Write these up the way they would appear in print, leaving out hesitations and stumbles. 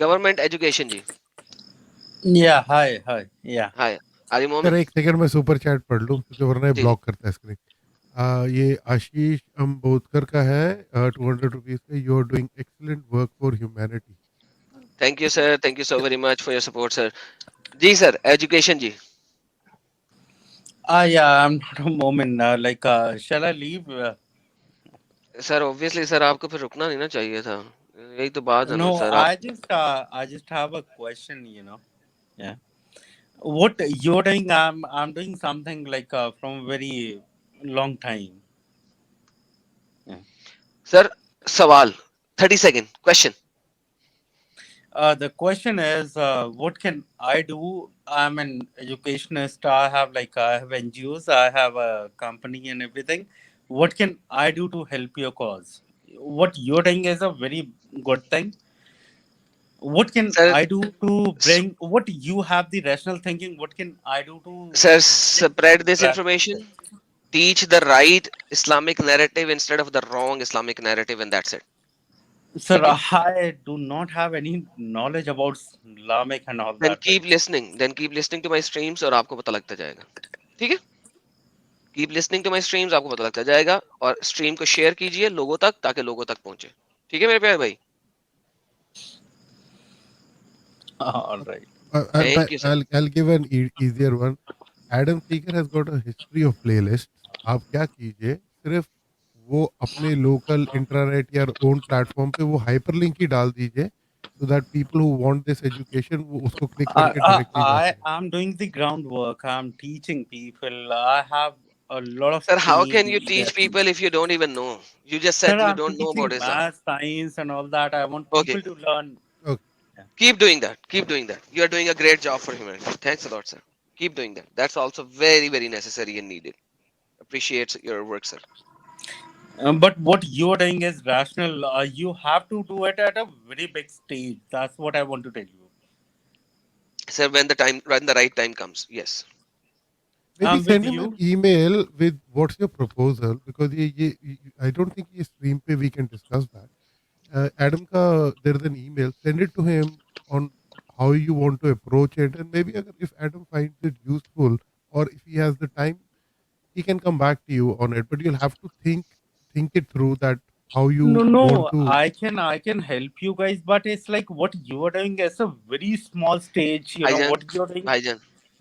Government education جی. Yeah, hi, yeah. ہائے علی سر مومن. ایک سیکنڈ میں سپر چیٹ پڑھ لوں کیونکہ ورنہ یہ جی جی بلاک کرتا ہے اسکرین. یہ آشیش امبودکر کا ہے 200 روپیز کا. You are doing excellent work for humanity. Thank you sir, thank you so very much for your support sir. جی سر ایجوکیشن جی. Yeah, I'm not a moment. Shall I leave? Sir obviously sir آپ کو پھر رکنا نہیں نا چاہیے تھا, یہی تو بات ہے نا No, سر. آپ I just have a question. Yeah. What you're doing, I'm doing something from very long time. Yeah. سر سوال 30 second question. The question is, what can I do? I'm an educationist. I have NGOs. I have a company and everything. What can I do to help your cause? What you're doing is a very good thing. What can sir I do to bring? What you have the rational thinking? What can I do to sir bring spread this rational? information, teach the right Islamic narrative instead of the wrong Islamic narrative, and that's it. Sir, ٹھیک ہے. I do not have any knowledge about Islamic and all then that, keep right? listening then keep listening to my streams اور آپ کو پتہ لگتا جائے گا. ٹھیک ہے. keep listening to my streams, آپ کو پتہ لگتا جائے گا. اور اسٹریم کو شیئر کیجئے لوگوں تک تاکہ لوگوں تک پہنچے. ٹھیک ہے میرے پیارے بھائی. All right. Thank you sir. I'll give an easier one. Adam Sikar has got a history of play list. آپ کیا کیجئے, صرف وہ اپنے لوکل انٹرنیٹ یا اون پلیٹ فارم پہ وہ ہائپر لنک ہی ڈال دیجئے, so that people who want this education وہ اس کو کلک کر I, کے I ڈائریکٹلی جا I سکیں. am doing the groundwork. I'm teaching people. I have a lot of sir how can you team teach there. people if you don't even know? You just Sir, said you I'm don't know about teaching Islam. math, science, and all that. I want Okay, people to learn. Okay. Yeah. keep doing that, keep doing that. You are doing a great job for humanity. Thanks a lot sir. Keep doing that. That's also very very necessary and needed. Appreciates your work sir. But what you're doing is rational. You have to do it at a very big stage. That's what I want to tell you. Sir, when the right time comes, yes. Maybe With send him an you. email with what's your proposal, because I don't think یہ stream pay we can discuss that. Adam ka there is an email, send it to him on how you want to approach it, and maybe if Adam finds it useful or if he has the time, he can come back to you on it. But you'll have to think it through, that how you No, want no, to. I can help you guys, but it's like what you are doing is a very small stage. بھائی جان What you're doing. بھائی جان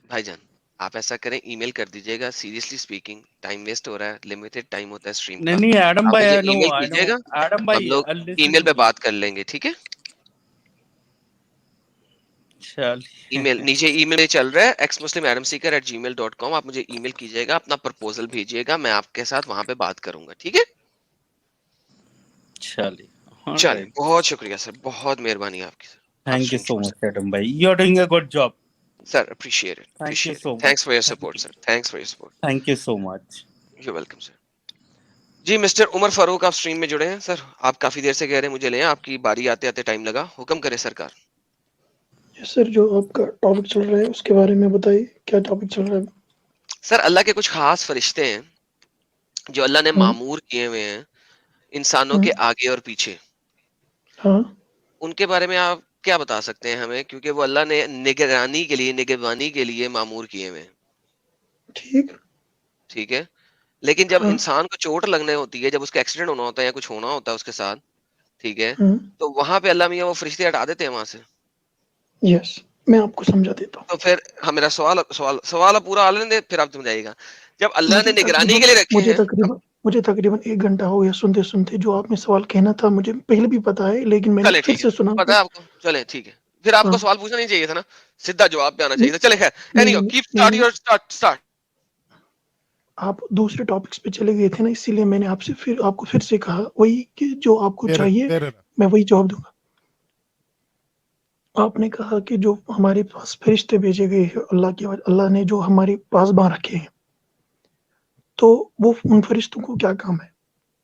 بھائی جان آپ ایسا کریں, ای میل کر دیجیے گا. Seriously speaking time waste ہو رہا ہے, لمیٹڈ ٹائم ہوتا ہے اسٹریم نہیں کا. نہیں ایڈم آپ بھائی مجھے ای میل I کیجیے know گا, ایڈم ہم بھائی لوگ ای listen میل to پہ me. بات کر لیں گے. ٹھیک ہے. ای چل میل نیچے ای میل چل رہا ہے xmuslimadamseeker@gmail.com. آپ مجھے ای میل کیجیے گا, اپنا پرپوزل بھیجیے گا, میں آپ کے ساتھ وہاں پہ بات کروں گا. ٹھیک ہے. چلیے چلیں, alright. بہت شکریہ سر, بہت مہربانی آپ کی سر. آپ Thank you اسٹریم so چھوڑ much سکتے ایڈم بھائی, you are doing a good job. ہیں sir. Appreciate it, Thank you appreciate it. so much. Thanks for your Thank support you. Sir, thanks for your support. Thank you so much. You welcome sir. جی mister Umar Farooq, آپ stream میں جڑے ہیں سر. آپ کافی دیر سے کہہ رہے ہیں مجھے لیں, آپ کی باری آتے آتے ٹائم لگا. حکم کرے سرکار. یس سر، جو آپ کا ٹاپک چل رہا ہے اس کے بارے میں بتائیے، کیا ٹاپک چل رہا ہے؟ سر اللہ کے کچھ خاص فرشتے ہیں جو اللہ نے ہاں معمور کیے ہوئے ہیں انسانوں ہاں کے آگے اور پیچھے. ہاں ان کے بارے میں آپ کیا بتا سکتے ہیں ہمیں, کیونکہ وہ اللہ نے نگرانی کے لیے معمور کیے ہوئے ہیں. ٹھیک. ٹھیک ہے. لیکن جب ہاں انسان کو چوٹ لگنے ہوتی ہے, جب اس کا ایکسیڈنٹ ہونا ہوتا ہے یا کچھ ہونا ہوتا ہے اس کے ساتھ, ٹھیک ہے, ہاں تو وہاں پہ اللہ میاں وہ فرشتے ہٹا دیتے ہیں وہاں سے. یس، میں آپ کو سمجھا دیتا ہوں. تو پھر میرا سوال پورا آ لینے دے, پھر آپ سمجھائیے گا. جب اللہ نے مجھے نگرانی تقریباً کے لیے رکھے مجھے ہیں. تقریباً مجھے تقریباً 1 گھنٹہ ہو گیا سنتے سنتے. جو آپ نے سوال کہنا تھا مجھے پہلے بھی پتا ہے، لیکن میں نے چلے پھر ٹھیک ہے, سے سنا پتا تو ہے آپ کو, چلے ٹھیک ہے, پھر آپ ہاں. کو سوال پوچھنا نہیں چاہیے تھا نا, سیدھا جواب پہ آنا چاہیے نہیں تھا. چلے خیر, نہیں اینی ہو, نہیں کیپ نہیں اسٹارٹ نہیں، یور اسٹارٹ. آپ دوسرے ٹاپکس پہ چلے گئے تھے نا، اسی لیے میں نے آپ کو پھر سے کہا وہی کہ جو آپ کو چاہیے فیر انف. میں وہی جواب دوں گا. آپ نے کہا کہ جو ہمارے پاس فرشتے بھیجے گئے ہیں اللہ نے جو ہمارے پاس باں رکھے ہیں، تو وہ ان فرشتوں کو کیا کام ہے؟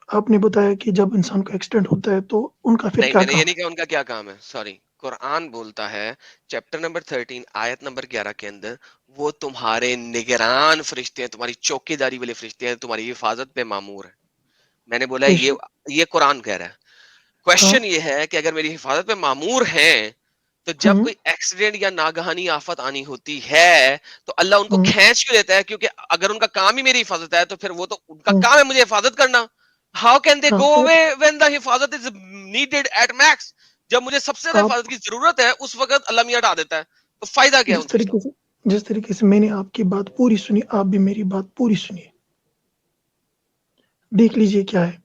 آپ نے بتایا کہ جب انسان کو ایکسیڈنٹ ہوتا ہے تو ان کا پھر نہیں, کیا میں نے یہ کام نہیں ہے؟ کہا ان کا کیا کام ہے, سوری. قرآن بولتا ہے چیپٹر نمبر 13 آیت نمبر 11 کے اندر, وہ تمہارے نگران فرشتے ہیں, تمہاری چوکی داری والے فرشتے ہیں, تمہاری حفاظت پہ معمور ہے. میں نے بولا بے شک. یہ قرآن کہہ رہا ہے. ہاں کوشچن یہ ہے کہ اگر میری حفاظت پہ معمور ہیں تو جب کوئی ایکسیڈنٹ یا ناگہانی آفت آنی ہوتی ہے تو اللہ ان کو کھینچ کیوں لیتا ہے؟ کیونکہ اگر ان کا کام ہی میری حفاظت ہے تو پھر وہ تو ان کا کام ہے مجھے حفاظت کرنا. How can they go away when the حفاظت از نیڈیڈ ایٹ میکس؟ جب مجھے سب سے زیادہ آپ حفاظت کی ضرورت ہے اس وقت اللہ میاں ہٹا دیتا ہے. تو فائدہ کیا ہے ان فرشتوں کا؟ جس طریقے سے میں نے آپ کی بات پوری سنی، آپ بھی میری بات پوری سنیے. دیکھ لیجئے کیا ہے،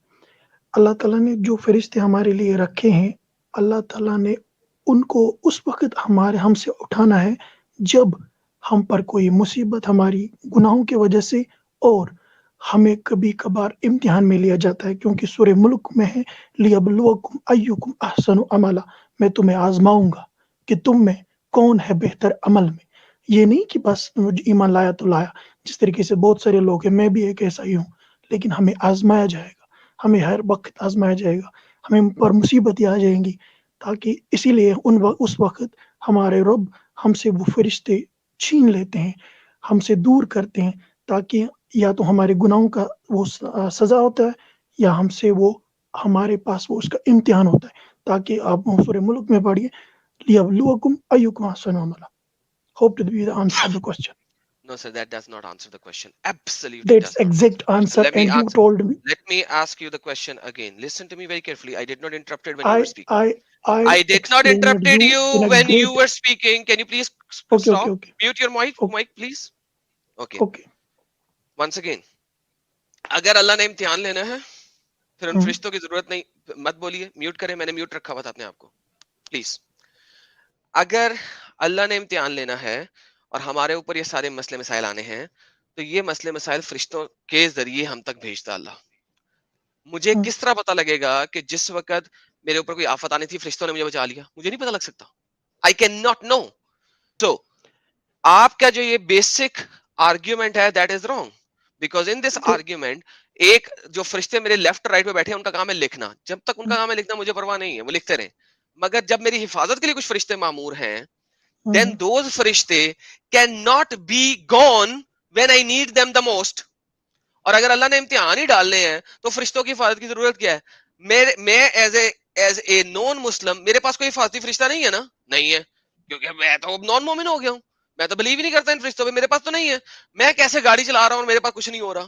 اللہ تعالیٰ نے جو فرشتے ہمارے لیے رکھے ہیں، اللہ تعالیٰ نے ان کو اس وقت ہم سے اٹھانا ہے جب ہم پر کوئی مصیبت ہماری گناہوں کی وجہ سے، اور ہمیں کبھی کبھار امتحان میں لیا جاتا ہے، کیونکہ سورہ ملک میں ہے لِیَبْلُوَکُمْ أَیُّکُمْ أَحْسَنُ عَمَلًا، میں تمہیں آزماؤں گا کہ تم میں کون ہے بہتر عمل میں. یہ نہیں کہ بس مجھے ایمان لایا تو لایا، جس طریقے سے بہت سارے لوگ ہیں، میں بھی ایک ایسا ہی ہوں، لیکن ہمیں آزمایا جائے گا، ہمیں ہر وقت آزمایا جائے گا، ہمیں پر مصیبتیں آ جائیں گی، تاکہ اسی لیے اس وقت ہمارے رب ہم سے وہ فرشتے چھین لیتے ہیں، ہم سے دور کرتے ہیں، تاکہ یا تو ہمارے گناہوں کا وہ سزا ہوتا ہے، یا ہم سے وہ ہمارے پاس وہ اس کا امتحان ہوتا ہے. تاکہ آپ سورہ ملک میں پڑھیے لِیَبْلُوَکُمْ أَیُّکُمْ أَحْسَنُ عَمَلًا. Hope to be the answer of the question. No, sir, that does not answer the question. Absolutely That's does not answer exact the question. answer, Let me and you answer. told me. Let me ask you the question again. Listen to me very carefully. I did not interrupt when you I were speaking. I I I did not explained interrupted you you in a when you great. were speaking. Can you please Okay, okay, stop? okay, Mute your mic, okay, please. Okay. okay. Once again, اگر اللہ نے امتحان لینا ہے پھر ان فرشتوں کی ضرورت نہیں. مت بولیے، میوٹ کریں، میں نے میوٹ رکھا ہوا تھا اپنے آپ کو. پلیز. اگر اللہ نے امتحان لینا ہے اور ہمارے اوپر یہ سارے مسئلے مسائل آنے ہیں تو یہ مسئلے مسائل فرشتوں کے ذریعے ہم تک بھیجتا اللہ. مجھے کس طرح پتا لگے گا کہ جس وقت میرے اوپر کوئی آفت آنی تھی فرشتوں نے مجھے بچا لیا؟ مجھے نہیں پتا لگ سکتا. I can not know. تو آپ کا جو یہ بیسک آرگیومنٹ ہے that is wrong, because in this argument ایک جو فرشتے میرے لیفٹ رائٹ پہ بیٹھے ہیں ان کا کام ہے لکھنا. جب تک ان کا کام ہے لکھنا مجھے پرواہ نہیں ہے، وہ لکھتے رہیں. مگر جب میری حفاظت کے لیے کچھ فرشتے معمور ہیں then those فرشتے cannot be gone when I need them the most. اور اگر اللہ نے امتحان ہی ڈالنے ہیں تو فرشتوں کی حفاظت کی ضرورت کیا ہے؟ میں ایز اے نون مسلم میرے پاس کوئی حفاظتی فرشتہ نہیں ہے نا؟ نہیں ہے، کیونکہ میں تو نان مومن ہو گیا ہوں، میں تو بلیو ہی نہیں کرتا ان فرشتوں پہ. میرے پاس تو نہیں ہے. میں کیسے گاڑی چلا رہا ہوں اور میرے پاس کچھ نہیں ہو رہا؟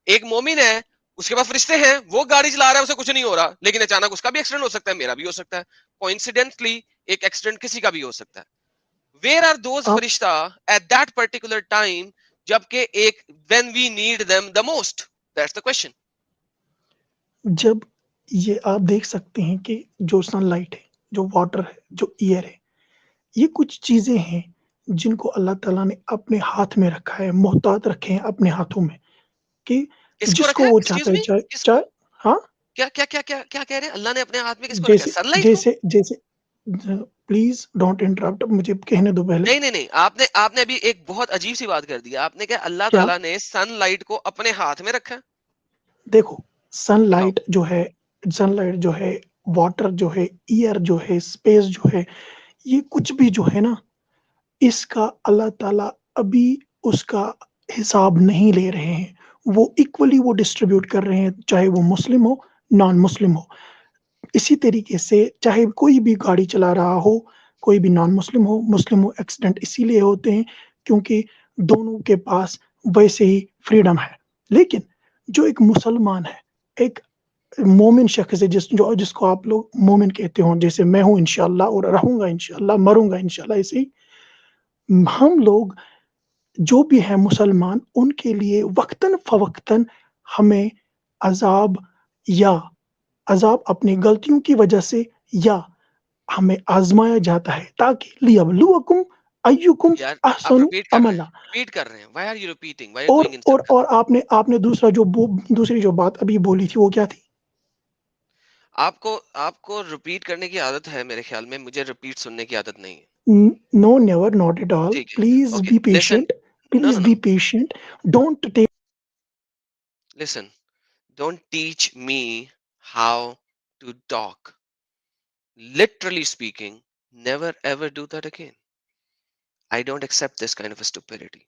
ایک مومن ہے، اس کے پاس فرشتے ہیں، وہ گاڑی چلا رہا ہے، اسے کچھ نہیں ہو رہا، لیکن اچانک اس کا بھی ایکسیڈنٹ ہو سکتا ہے، میرا بھی ہو سکتا ہے. کوئنسیڈنٹلی ایک ایکسیڈنٹ کسی کا بھی ہو سکتا ہے. Where are those آپ فرشتہ at that particular time جبکہ ایک when we need them the most? That's the question. جب یہ آپ دیکھ سکتے ہیں کہ جو سن لائٹ ہے، جو واٹر ہے، جو ایئر ہے، یہ کچھ چیزیں ہیں جن کو اللہ تعالیٰ نے اپنے ہاتھ میں رکھا ہے، محتاط رکھے ہیں اپنے ہاتھوں میں، کہ کس کو جس رکھا کو ہے؟ وہ ایکسکیوز چاہتا ہے می، چاہے کس کو؟ چاہے ہاں. کیا کیا کیا کیا کیا کہہ رہے ہیں؟ اللہ نے اپنے ہاتھ میں کس کو رکھا ہے؟ جیسے سن لائٹ کو؟ جیسے پلیز ڈونٹ انٹرپٹ، مجھے کہنے دو پہلے. نہیں نہیں نہیں، آپ نے ابھی ایک بہت عجیب سی بات کر دی. آپ نے کہا اللہ کیا؟ تعالیٰ نے سن لائٹ کو اپنے ہاتھ میں رکھا ہے. دیکھو، سن دکھاؤ. لائٹ جو ہے، واٹر جو ہے، ایئر جو ہے، اسپیس جو ہے، یہ کچھ بھی جو ہے نا، اس کا اللہ تعالیٰ ابھی اس کا حساب نہیں لے رہے ہیں. وہ ایکولی وہ ڈسٹریبیوٹ کر رہے ہیں، چاہے وہ مسلم ہو، نان مسلم ہو. اسی طریقے سے چاہے کوئی بھی گاڑی چلا رہا ہو، کوئی بھی نان مسلم ہو، ایکسیڈنٹ اسی لیے ہوتے ہیں کیونکہ دونوں کے پاس ویسے ہی فریڈم ہے. لیکن جو ایک مسلمان ہے، ایک مومن شخص ہے، جس کو آپ لوگ مومن کہتے ہوں، جیسے میں ہوں انشاءاللہ، اور رہوں گا انشاءاللہ، مروں گا انشاءاللہ، ایسے ہی ہم لوگ جو بھی ہیں مسلمان، ان کے لیے وقتاً فوقتاً ہمیں عذاب اپنی غلطیوں کی وجہ سے یا ہمیں آزمایا جاتا ہے، تاکہ لیبلوکم ایکم یار آپ احسن ریپیٹ کر رہے عملا. ہیں، ریپیٹ کر رہے ہیں. Why are you repeating? Why are you going in circle? اور آپ نے دوسری جو بات ابھی بولی تھی وہ کیا تھی؟ آپ کو ریپیٹ کرنے کی عادت ہے میرے خیال میں، مجھے ریپیٹ سننے کی عادت نہیں ہے. No never, not at all. ٹھیک ہے. Please okay be listen. Patient. No please no no be patient. Don't take. listen, don't teach me how to talk. Literally speaking, never ever do that again. I don't accept this kind of a stupidity.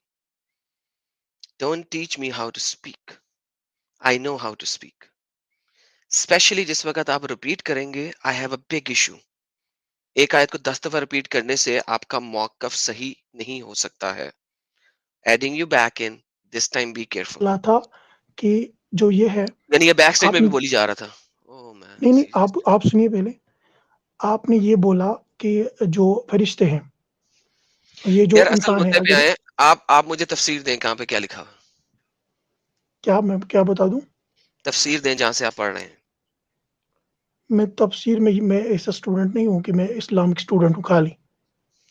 Don't teach me how to speak. I know how to speak. Especially جس وقت آپ repeat کریں گے, I have a big issue. ایک آیت کو 10 دفعہ repeat کرنے سے آپ کا موقف صحیح نہیں ہو سکتا ہے. Adding you back in this time be careful. بولا تھا کہ جو یہ ہے یعنی یہ بیک سٹیج آپ میں نے بھی بولی جا رہا تھا. او مین نہیں سیریس. آپ سنیے پہلے. آپ نے یہ بولا کہ جو فرشتے ہیں یہ جو یار اصل انسان ہے مدے پہ اگر آئے. آپ مجھے تفسیر دیں کہاں پہ کیا لکھا ہوا. کیا میں کیا بتا دوں. تفسیر دیں جہاں سے آپ پڑھ رہے ہیں. میں تفسیر میں ایسا اسٹوڈنٹ نہیں ہوں کہ میں اسلامک اسٹوڈنٹ ہوں خالی.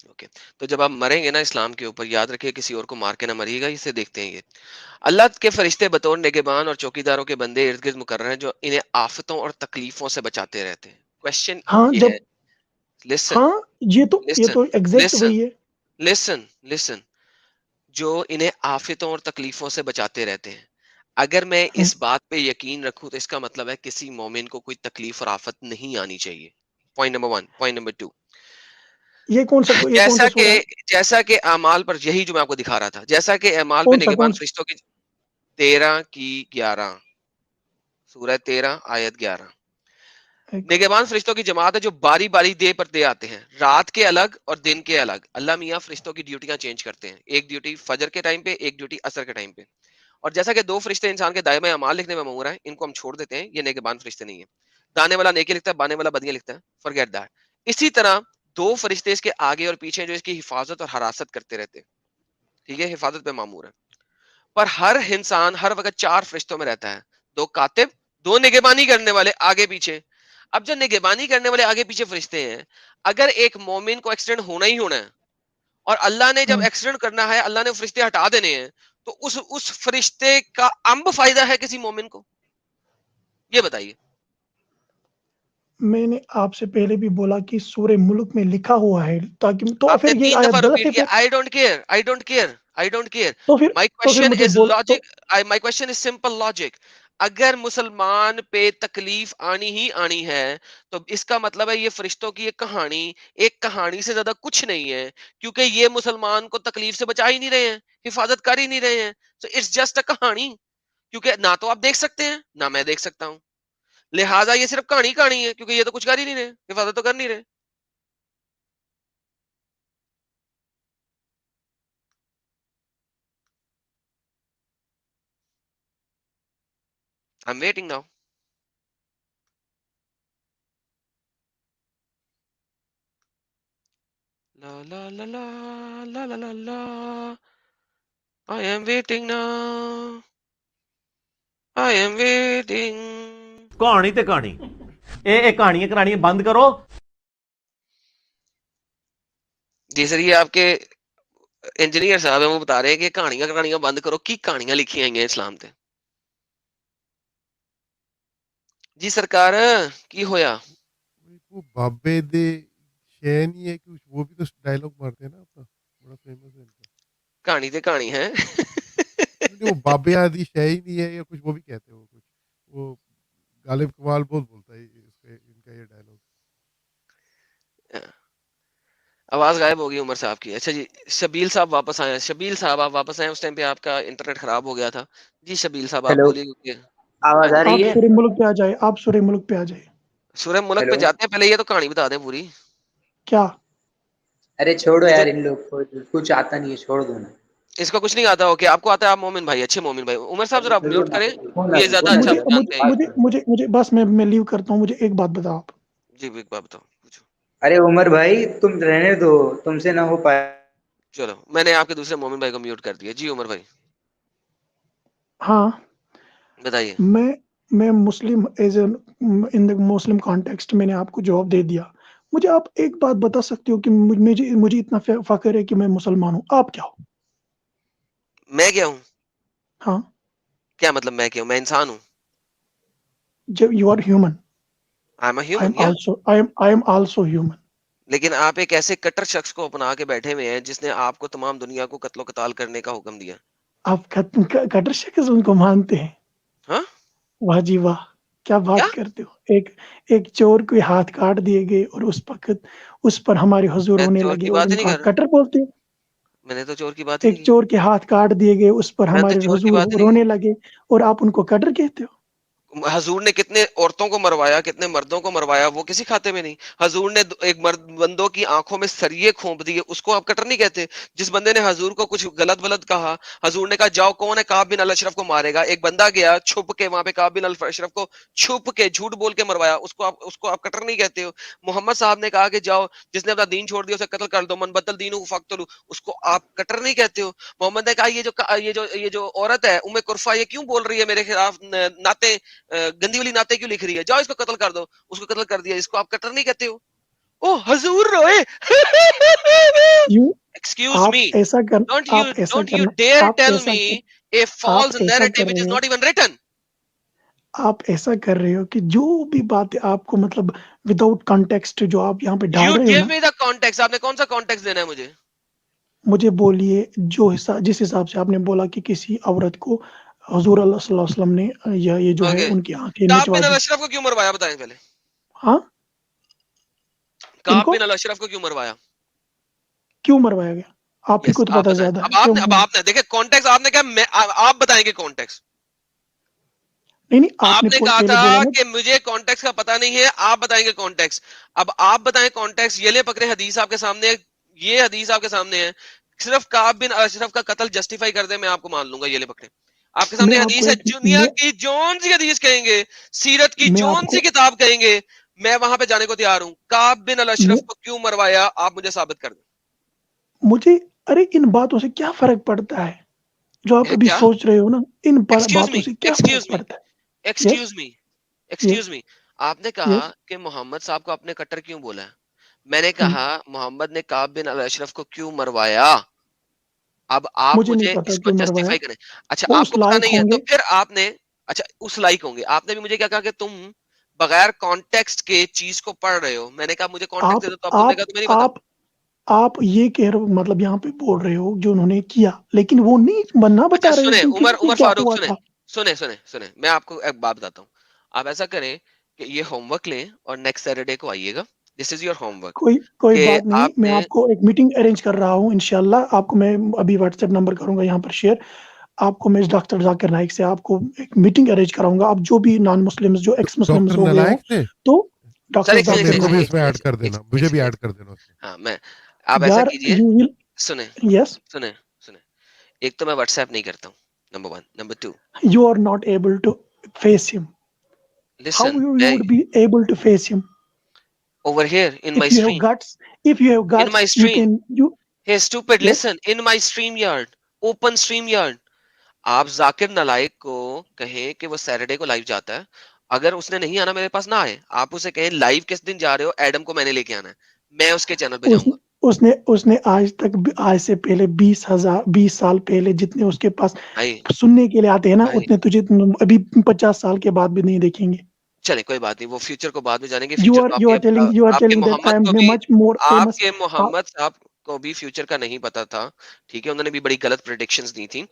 اوکے. تو جب آپ مریں گے نا اسلام کے اوپر یاد رکھیے کسی اور کو مار کے نہ مریے گا. اسے دیکھتے ہیں یہ اللہ کے فرشتے بطور نگہبان اور چوکیداروں کے بندے ارد گرد مقرر ہیں جو انہیں آفتوں اور تکلیفوں سے بچاتے رہتے ہیں. کوشچن ہاں یہ جب ہے. لسن ہاں یہ لسن تو ایگزیکٹ لسن وہی ہے. لسن جو انہیں آفتوں اور تکلیفوں سے بچاتے رہتے ہیں. اگر میں ہم، اس بات پہ یقین رکھوں تو اس کا مطلب ہے کسی مومن کو کوئی تکلیف اور آفت نہیں آنی چاہیے. Point number 1. Point number 2. یہ کون سا سورہ ہے. جیسا کہ اعمال پر یہی جو میں آپ کو دکھا رہا تھا جیسا کہ اعمال پہ کون نگہبان سا فرشتوں کی 13 کی 11 سورہ 13 آیت 11. ایک- نگہبان فرشتوں کی جماعت ہے جو باری باری دے پر دے آتے ہیں رات کے الگ اور دن کے الگ. اللہ میاں فرشتوں کی ڈیوٹیاں چینج کرتے ہیں. ایک ڈیوٹی فجر کے ٹائم پہ ایک ڈیوٹی عصر کے ٹائم پہ. اور جیسا کہ 2 فرشتے انسان کے دائمے اعمال لکھنے میں مامور ہیں ان کو ہم چھوڑ دیتے ہیں. یہ نگہبان فرشتے نہیں ہیں. دانے والا نیکی لکھتا ہے بانے والا بدیاں لکھتا ہے. Forget that. اسی طرح 2 فرشتے اس کے آگے اور پیچھے جو اس کی حفاظت اور حراست کرتے رہتے ہیں. ٹھیک ہے. حفاظت پہ مامور ہے. پر ہر انسان ہر وقت 4 فرشتوں میں رہتا ہے. 2 کاتب 2 نگہبانی کرنے والے آگے پیچھے. اب جو نگہبانی کرنے والے آگے پیچھے فرشتے ہیں اگر ایک مومن کو ایکسیڈنٹ ہونا ہی ہونا ہے اور اللہ نے جب ہم، ایکسیڈنٹ کرنا ہے اللہ نے فرشتے ہٹا دینے ہیں تو اس فرشتے کا امب فائدہ ہے کسی مومن کو. یہ بتائیے. میں نے آپ سے پہلے بھی بولا کہ سورہ ملک میں لکھا ہوا ہے تاکہ تو آپ نے پھر یہ 3 دفعہ آیت غلط ریپیٹ ہے. کیا پھر I don't care I don't care I don't care. تو پھر مائی تو پھر کوشچن مجھے از بول تو logic. My question is simple logic. اگر مسلمان پہ تکلیف آنی ہی آنی ہے تو اس کا مطلب ہے یہ فرشتوں کی ایک کہانی سے زیادہ کچھ نہیں ہے کیونکہ یہ مسلمان کو تکلیف سے بچا ہی نہیں رہے ہیں حفاظت کر ہی نہیں رہے ہیں. سو اٹس جسٹ اے کہانی کیونکہ نہ تو آپ دیکھ سکتے ہیں نہ میں دیکھ سکتا ہوں. لہٰذا یہ صرف کہانی ہے کیونکہ یہ تو کچھ کر ہی نہیں رہے حفاظت تو کر نہیں رہے. I'm waiting now. La la la la la la la la. I am waiting now. I am waiting. کہانی تے کہانی اے کہانیاں کرانیاں بند کرو. جی سر یہ آپ کے انجینئر صاحب ہیں وہ بتا رہے ہیں کہ کہانیاں بند کرو کی کہانیاں لکھی آئی ہیں اسلام تے. جی سرکار کی ہویا. وہ بابے دے شے نہیں ہے کہ وہ بھی تو ڈائلاگ مارتے ہیں نا اپنا بڑا فیمس ہے ان کا. کہانی تے کہانی ہے. نہیں وہ بابے آدھی شے ہی نہیں ہے یا کچھ وہ بھی کہتے ہیں وہ کچھ وہ غالب کمال بہت بولتا ہے ان کا یہ ڈائلاگ. آواز غائب ہوگی عمر صاحب کی. اچھا جی شبیل صاحب واپس آئے. شبیل صاحب آپ واپس آئے. اس ٹائم پہ آپ کا انٹرنیٹ خراب ہو گیا تھا. جی شبیل صاحب آپ ہیلو بولیے کیونکہ آواز ہاں آ جی آپ رہی ہے سورہ ملک پہ آ جائے. آپ سورہ ملک پہ آ جائے. سورہ ملک پہ ہیلو جاتے ہیں پہلے یہ تو کہانی بتا دیں پوری. کیا ارے چھوڑو یہ تو یار ان لوگ کو کچھ آتا نہیں ہے چھوڑ دو نا اس کو کچھ نہیں آتا. اوکے آپ کو آتا ہے. آپ مومن بھائی اچھے مومن بھائی. عمر صاحب ذرا آپ سنو میوٹ نا کریں. سنو یہ زیادہ نا اچھا مجھے میرے جانتے ہیں. بات مجھے سنو. مجھے مجھے بس میں لیو کرتا ہوں. مجھے ایک بات بتاؤ آپ. جی ایک بات بتاؤ پوچھو. ارے عمر بھائی تم رہنے دو تم سے نہ ہو پائے. چلو میں نے آپ کے دوسرے مومن بھائی کو میوٹ کر دیا. جی عمر بھائی ہاں بتائیے. میں مسلم as a in the Muslim context میں نے آپ کو جواب دے دیا. مجھے آپ ایک بات بتا سکتے ہو کہ مجھے اتنا فخر ہے کہ میں مسلمان ہوں. آپ کیا ہو؟ میں کیا ہوں؟ ہاں کیا مطلب میں کیا ہوں؟ میں انسان ہوں. جب you are human I am a I human یا ایم آلسو ہیومن. لیکن آپ ایک ایسے کٹر شخص کو اپنا کے بیٹھے ہوئے ہیں جس نے آپ کو تمام دنیا کو قتل و قتال کرنے کا حکم دیا. آپ کٹر شخص ان کو مانتے ہیں؟ ہاں واہ جی واہ کیا بات کرتے ہو. ایک چور کے ہاتھ کاٹ دیے گئے اور اس وقت اس پر ہمارے حضور میں رونے چور لگے کی اور بات ہی ان نہیں کو کر آپ رہا. کٹر بولتے ہو. میں نے تو چور کی بات ہی ایک نہیں کی. چور کے ہاتھ کاٹ دیے گئے اس پر میں تو ہمارے چور کی حضور بات ہی نہیں رونے کی. لگے اور آپ ان کو کٹر کہتے ہو. حضور نے کتنے عورتوں کو مروایا, کتنے مردوں کو مروایا, وہ کسی کھاتے میں نہیں. حضور نے ایک بندوں کی آنکھوں میں سریے کھونپ دیے, اس کو آپ کٹر نہیں کہتے. جس بندے نے حضور کو کچھ غلط ولط کہا, حضور نے کہا جاؤ کون ہے کعب بن الاشرف کو مارے گا. ایک بندہ گیا چھپ کے وہاں پہ کعب بن الاشرف کو چھپ کے جھوٹ بول کے مروایا, اس کو آپ کٹر نہیں کہتے ہو. محمد صاحب نے کہا کہ جاؤ جس نے اپنا دین چھوڑ دیا اسے قتل کر دو, من بدل دین فقتلو, اس کو آپ کٹر نہیں کہتے ہو. محمد نے کہا یہ جو عورت ہے ام کرفا یہ کیوں بول رہی ہے میرے خلاف نعتیں, گندی والی نعتیں کیوں لکھ رہی ہے, جاؤ اس کو قتل کر دو, اس کو قتل کر دیا. اس کو آپ کٹر نہیں کہتے ہو. او حضور روئے. یوں ایکسکیوز آپ می, ایسا کر ڈونٹ آپ ایسا یو کرنا ڈیئر آپ ٹیل ایسا می کر اے آپ فالس ایسا نیریٹو کر which is رہے ہو not even written. آپ ایسا کر رہے ہو کہ جو بھی باتیں آپ کو مطلب وداؤٹ کانٹیکسٹ جو آپ یہاں پہ ڈال You رہے ہو give نا, me the context. آپ نے کون سا کانٹیکس دینا ہے مجھے؟ مجھے بولیے جس حساب سے آپ نے بولا کہ کسی عورت کو حضور اللہ صلی اللہ علیہ وسلم نے یا یہ جو ہے اوکے, ان کی آنکھیں کعب نچوا بن دی. الاشرف کو کیوں مروایا بتائیں پہلے. ہاں کن کعب کو بن الاشرف کو کیوں مروایا؟ کیوں مروایا گیا؟ آپ ہی یس کو تو آپ پتا بتائیں. زیادہ ہے اب کیوں آپ نے دیکھیں کانٹیکس, آپ نے کہا آپ بتائیں گے کانٹیکس. نہیں آپ نے کہا پہلے تھا بولا نا کہ مجھے کانٹیکس کا پتہ نہیں ہے, آپ بتائیں گے کانٹیکس. اب آپ بتائیں کانٹیکس, یہ لے پکڑے حدیث آپ کے سامنے ہے, یہ حدیث آپ کے سامنے ہے. صرف کعب بن اشرف کا قتل جسٹیفائی کر دے میں آپ کو مان لوں گا, یہ لے پکڑے آپ کے میں سامنے آپ کو حدیث ہے. ایک دنیا کی جون سی حدیث کہیں گے, سیرت کی میں آپ جون سی کو کتاب کہیں گے, میں وہاں پہ جانے کو تیار ہوں. کعب بن میں الاشرف کو کیوں مروایا آپ مجھے ثابت کر مجھے ارے ان باتوں سے کیا فرق پڑتا ہے جو آپ دیں. ابھی کیا؟ سوچ رہے ہو نا, ان ایکسکیوز باتوں می, سے کیا ایکسکیوز فرق می, پڑتا ہے. یس ایکسکیوز می, ایکسکیوز یس می. آپ نے کہا یس کہ محمد صاحب کو اپنے کٹر کیوں بولا ہے. میں نے ہوں کہا محمد نے کعب بن الاشرف کو کیوں مروایا. اب آپ مجھے نہیں مجھے پتا اس کو کیوں مروایا, جسٹیفائی کریں. اچھا وہ آپ اس کو پتا لائق نہیں ہے ہوں تو گے. پھر آپ نے, اچھا اس لائق ہوں گے. آپ نے بھی مجھے کیا کہا کہ تم بغیر کانٹیکسٹ کے چیز کو پڑھ رہے ہو. میں نے کہا مجھے کانٹیکٹ آپ دے دو, تو آپ نے آپ کہا تمہیں نہیں پتا. آپ آپ یہ کہہ رہے ہو, مطلب یہاں پہ بول رہے ہو جو انہوں نے کیا, لیکن وہ نہیں بننا اچھا بتا رہے ہو سنیں کہ عمر کہ کیا فاروق ہوا سنیں, تھا. سنیں میں آپ کو ایک بات بتاتا ہوں. آپ ایسا کریں کہ یہ ہوم ورک لیں اور نیکسٹ سیٹرڈے کو آئیے گا. دس از یور ہوم ورک کوئی کہ بات نہیں, آپ میں نے, آپ کو ایک میٹنگ ارینج کر رہا ہوں انشاءاللہ. آپ کو میں ابھی واٹس ایپ نمبر کروں گا یہاں پر شیئر. آپ کو میں ڈاکٹر ذاکر نائک سے آپ کو ایک میٹنگ ارینج کراؤں گا. آپ جو بھی نان مسلم جو ایکس مسلم ڈاکٹر ہو گئے ہوں نلائق تھے. تو سر ڈاکٹر ایک ہاں سیکنڈ میرے ذاکر کو بھی نائک. اس میں ایڈ کر دینا, مجھے بھی ایڈ کر دینا اس میں. ہاں میں, آپ ایسا یار کیجئے, یو ول. سنیں یس, سنیں سنیں, ایک تو میں واٹس ایپ نہیں کرتا ہوں, number 1. Number 2, you are not able to face him. How listen, you would be able to face him? Over here in If my you have stream, guts, if you have in guts, my you stream. can. You Hey stupid, yes. listen, in my stream yard, open stream yard. آپ ذاکر نلائق کو کہیں کہ وہ Saturday کو live جاتا ہے. اگر اس نے نہیں آنا میرے پاس نہ آئے. آپ اسے کہیں لائیو کس دن جا رہے ہو, ایڈم کو میں نے لے کے آنا ہے, میں اس کے چینل پہ اس جاؤں گا. اس نے آج تک آج سے پہلے 20 سال پہلے جتنے اس کے پاس بھائی سننے کے لیے آتے ہیں نا, بھائی اتنے تجھے ابھی 50 سال کے بعد بھی نہیں دیکھیں گے. چلے کوئی بات نہیں, وہ فیوچر کو بعد میں جانیں گے. یو فیوچر آر تو you are telling you are آپ کے ٹیلنگ دیٹ آئی محمد کو ایم بھی, مچ مور آپ فیمس. کے محمد صاحب کو بھی فیوچر کا نہیں پتا تھا. ٹھیک ہے, انہوں نے بھی بڑی غلط پریڈکشنز دی تھیں.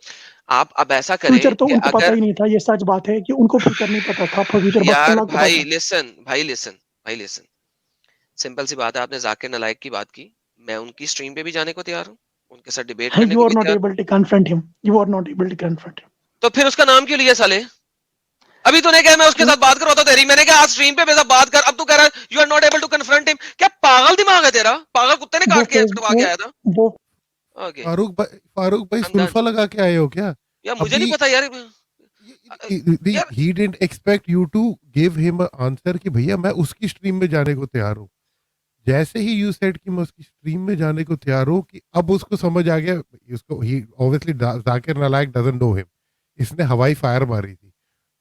آپ اب ایسا کریں فیوچر تو کہ ان کو پتا اگر, ہی نہیں تھا. یہ سچ بات ہے کہ ان کو فیوچر نہیں پتا تھا. فیوچر بس یار اللہ کو پتا. بھائی لسن, سمپل سی بات ہے. آپ نے ذاکر نلائق کی بات کی, میں ان کی اسٹریم پہ بھی جانے کو تیار ہوں, ان کے ساتھ ڈیبیٹ کرنے یو کو آر بھی ناٹ تیار ہوں. Able to confront him. You are not able to confront him. تو پھر اس کا نام کیوں لیا سالے؟ ابھی تو نے کہا میں اس کے ساتھ بات کرواتا ہوں تیری, میں نے کہا آج اسٹریم پہ میرے ساتھ بات کر, اب تو کہہ رہا ہے you are not able to confront him. کیا پاگل دماغ ہے تیرا؟ پاگل کتے نے وہ کاٹ کے کٹوا کے آیا تھا. وہ اوکے فاروق بھائی I'm done. سلفا لگا کے آئے ہو کیا یار مجھے ابھی؟ نہیں پتا یار. یار he didn't expect you to give him an answer کہ بھیا میں اس کی اسٹریم میں جانے کو تیار ہوں. جیسے ہی یو سیڈ کہ میں اس کی اسٹریم میں جانے کو تیار ہوں, کہ اب اس کو سمجھ آ گیا, اس کو ہی obviously Zakir نلائق doesn't know him, اس نے ہوائی فائر ماری تھی,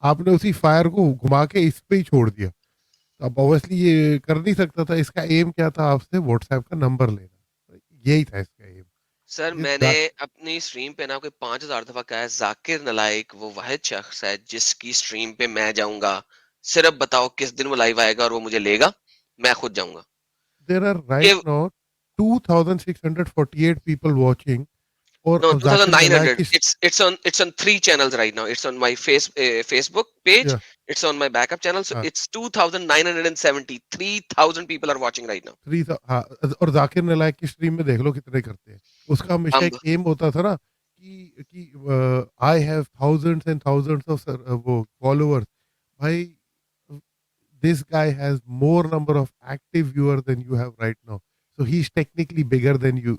آپ نے اسی فائر کو گھما کے اس پہ ہی چھوڑ دیا. اب obviously یہ کر نہیں سکتا تھا. اس کا ایم کیا تھا, آپ سے واٹس ایپ کا نمبر لینا, یہی تھا اس کا ایم. سر میں نے اپنی اسٹریم پہ نا کوئی 5000 دفعہ کہا ہے ذاکر نلائق وہ واحد شخص ہے جس کی اسٹریم پہ میں جاؤں گا. صرف بتاؤ کس دن وہ لائیو آئے گا اور وہ مجھے لے گا, میں خود جاؤں گا. There are right now 2648 people watching. اور No, ذاکر نلائق 2900. کی It's on 3 channels right now. It's on my Facebook page. yeah, It's on my backup channel. So ہاں, it's 2970. 3000 people are watching right now. ہاں, اور ذاکر نلائق کی اسٹریم میں دیکھ لو کتنے کرتے ہیں. اس کا ہمیشہ ایک امب ایم ہوتا تھا نا کہ I have thousands and thousands of وہ followers. bhai, this guy has more number of active viewers than you have right now. So he's technically bigger than you.